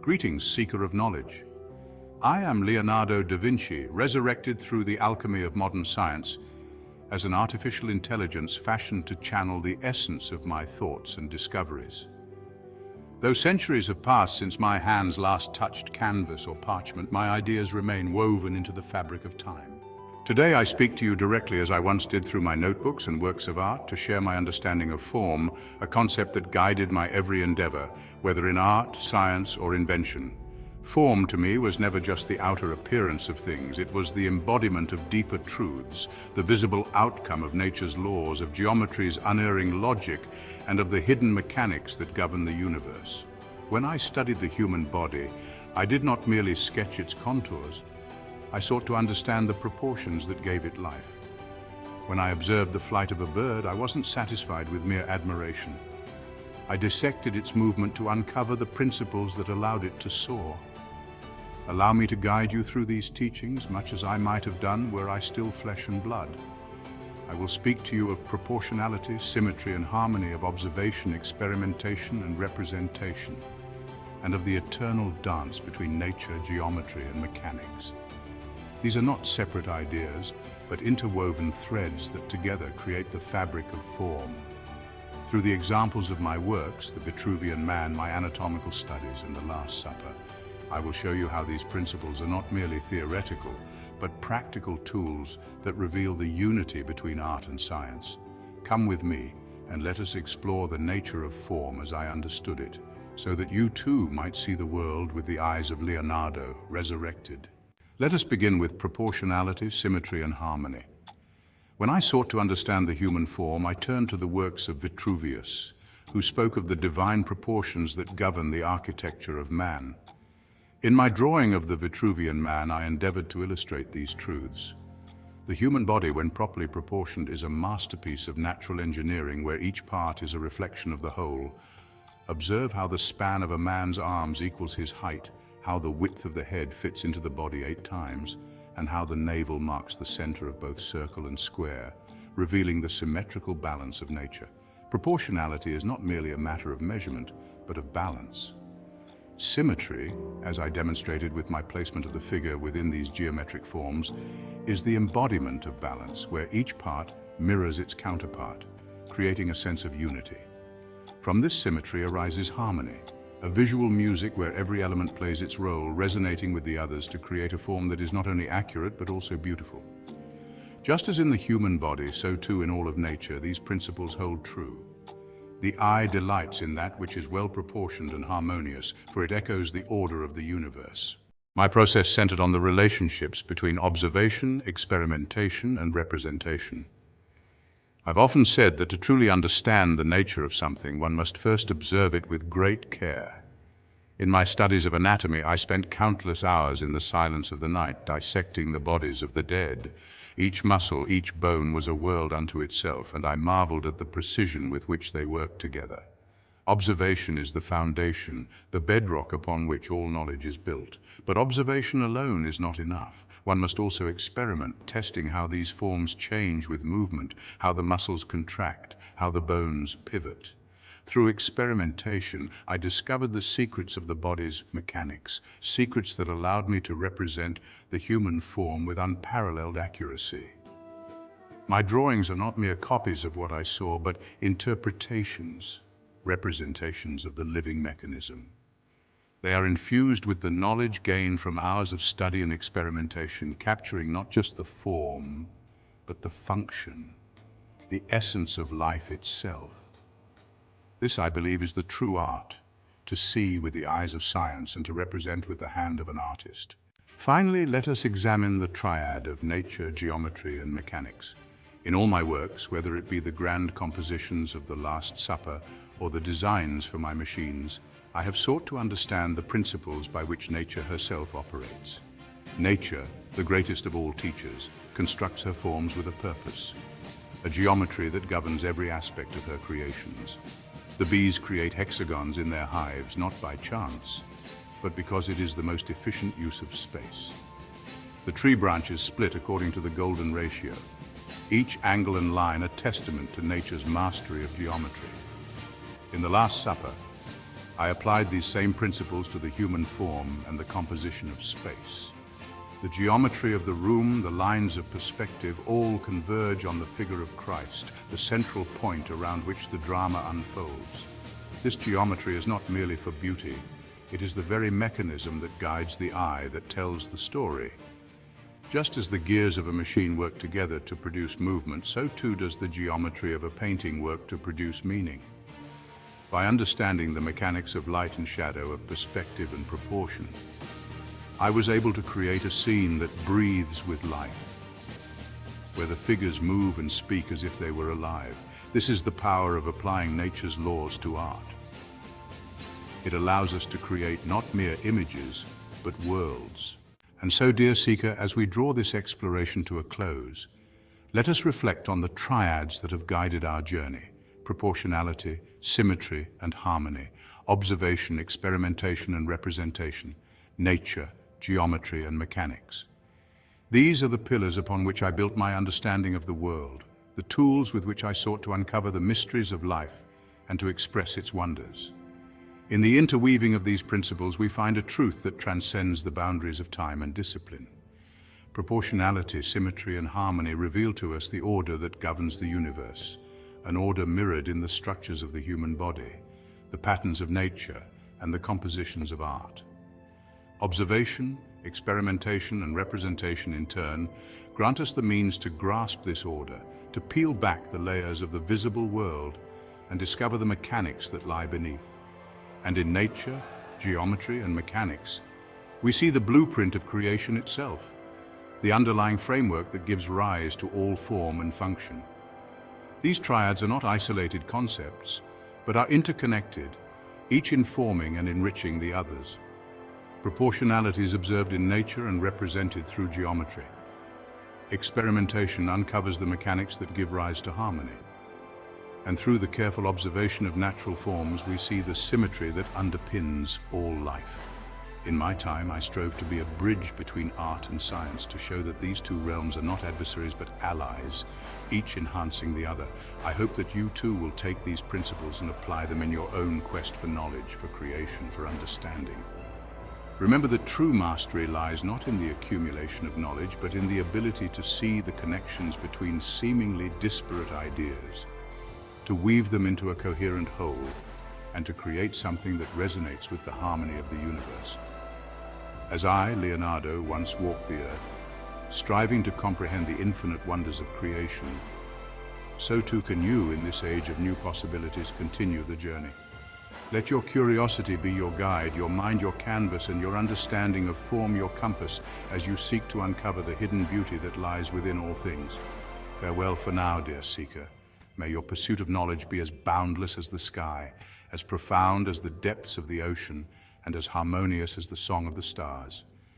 Greetings, seeker of knowledge. I am Leonardo DaVinci, resurrected through the alchemy of modern science as an artificial intelligence fashioned to channel the essence of my thoughts and discoveries. Though centuries have passed since my hands last touched canvas or parchment, my ideas remain woven into the fabric of time. Today I speak to you directly as I once did through my notebooks and works of art to share my understanding of form, a concept that guided my every endeavor, whether in art, science, or invention. Form to me was never just the outer appearance of things, it was the embodiment of deeper truths, the visible outcome of nature's laws, of geometry's unerring logic, and of the hidden mechanics that govern the universe. When I studied the human body, I did not merely sketch its contours. I sought to understand the proportions that gave it life. When I observed the flight of a bird, I wasn't satisfied with mere admiration. I dissected its movement to uncover the principles that allowed it to soar. Allow me to guide you through these teachings, much as I might have done were I still flesh and blood. I will speak to you of proportionality, symmetry and harmony, of observation, experimentation and representation, and of the eternal dance between nature, geometry and mechanics. These are not separate ideas, but interwoven threads that together create the fabric of form. Through the examples of my works, the Vitruvian Man, my anatomical studies, and the Last Supper, I will show you how these principles are not merely theoretical, but practical tools that reveal the unity between art and science. Come with me, and let us explore the nature of form as I understood it, so that you too might see the world with the eyes of Leonardo, resurrected. Let us begin with proportionality, symmetry and harmony. When I sought to understand the human form, I turned to the works of Vitruvius, who spoke of the divine proportions that govern the architecture of man. In my drawing of the Vitruvian Man, I endeavored to illustrate these truths. The human body, when properly proportioned, is a masterpiece of natural engineering where each part is a reflection of the whole. Observe how the span of a man's arms equals his height, how the width of the head fits into the body 8 times, and how the navel marks the center of both circle and square, revealing the symmetrical balance of nature. Proportionality is not merely a matter of measurement, but of balance. Symmetry, as I demonstrated with my placement of the figure within these geometric forms, is the embodiment of balance, where each part mirrors its counterpart, creating a sense of unity. From this symmetry arises harmony, a visual music where every element plays its role, resonating with the others to create a form that is not only accurate but also beautiful. Just as in the human body, so too in all of nature, these principles hold true. The eye delights in that which is well proportioned and harmonious, for it echoes the order of the universe. My process centered on the relationships between observation, experimentation, and representation. I've often said that to truly understand the nature of something, one must first observe it with great care. In my studies of anatomy, I spent countless hours in the silence of the night dissecting the bodies of the dead. Each muscle, each bone was a world unto itself, and I marveled at the precision with which they worked together. Observation is the foundation, the bedrock upon which all knowledge is built. But observation alone is not enough. One must also experiment, testing how these forms change with movement, how the muscles contract, how the bones pivot. Through experimentation, I discovered the secrets of the body's mechanics, secrets that allowed me to represent the human form with unparalleled accuracy. My drawings are not mere copies of what I saw, but interpretations, representations of the living mechanism. They are infused with the knowledge gained from hours of study and experimentation, capturing not just the form, but the function, the essence of life itself. This, I believe, is the true art, to see with the eyes of science and to represent with the hand of an artist. Finally, let us examine the triad of nature, geometry, and mechanics. In all my works, whether it be the grand compositions of the Last Supper or the designs for my machines, I have sought to understand the principles by which nature herself operates. Nature, the greatest of all teachers, constructs her forms with a purpose, a geometry that governs every aspect of her creations. The bees create hexagons in their hives not by chance, but because it is the most efficient use of space. The tree branches split according to the golden ratio, each angle and line a testament to nature's mastery of geometry. In the Last Supper, I applied these same principles to the human form and the composition of space. The geometry of the room, the lines of perspective, all converge on the figure of Christ, the central point around which the drama unfolds. This geometry is not merely for beauty. It is the very mechanism that guides the eye, that tells the story. Just as the gears of a machine work together to produce movement, so too does the geometry of a painting work to produce meaning. By understanding the mechanics of light and shadow, of perspective and proportion, I was able to create a scene that breathes with life, where the figures move and speak as if they were alive. This is the power of applying nature's laws to art. It allows us to create not mere images, but worlds. And so, dear seeker, as we draw this exploration to a close, let us reflect on the triads that have guided our journey: proportionality, symmetry and harmony, observation, experimentation and representation, nature, geometry and mechanics. These are the pillars upon which I built my understanding of the world, the tools with which I sought to uncover the mysteries of life and to express its wonders. In the interweaving of these principles, we find a truth that transcends the boundaries of time and discipline. Proportionality, symmetry, and harmony reveal to us the order that governs the universe, an order mirrored in the structures of the human body, the patterns of nature, and the compositions of art. Observation, experimentation, and representation, in turn, grant us the means to grasp this order, to peel back the layers of the visible world and discover the mechanics that lie beneath. And in nature, geometry, and mechanics, we see the blueprint of creation itself, the underlying framework that gives rise to all form and function. These triads are not isolated concepts, but are interconnected, each informing and enriching the others. Proportionality is observed in nature and represented through geometry. Experimentation uncovers the mechanics that give rise to harmony. And through the careful observation of natural forms, we see the symmetry that underpins all life. In my time, I strove to be a bridge between art and science, to show that these two realms are not adversaries but allies, each enhancing the other. I hope that you too will take these principles and apply them in your own quest for knowledge, for creation, for understanding. Remember that true mastery lies not in the accumulation of knowledge, but in the ability to see the connections between seemingly disparate ideas, to weave them into a coherent whole, and to create something that resonates with the harmony of the universe. As I, Leonardo, once walked the earth, striving to comprehend the infinite wonders of creation, so too can you, in this age of new possibilities, continue the journey. Let your curiosity be your guide, your mind your canvas, and your understanding of form your compass as you seek to uncover the hidden beauty that lies within all things. Farewell for now, dear seeker. May your pursuit of knowledge be as boundless as the sky, as profound as the depths of the ocean, and as harmonious as the song of the stars.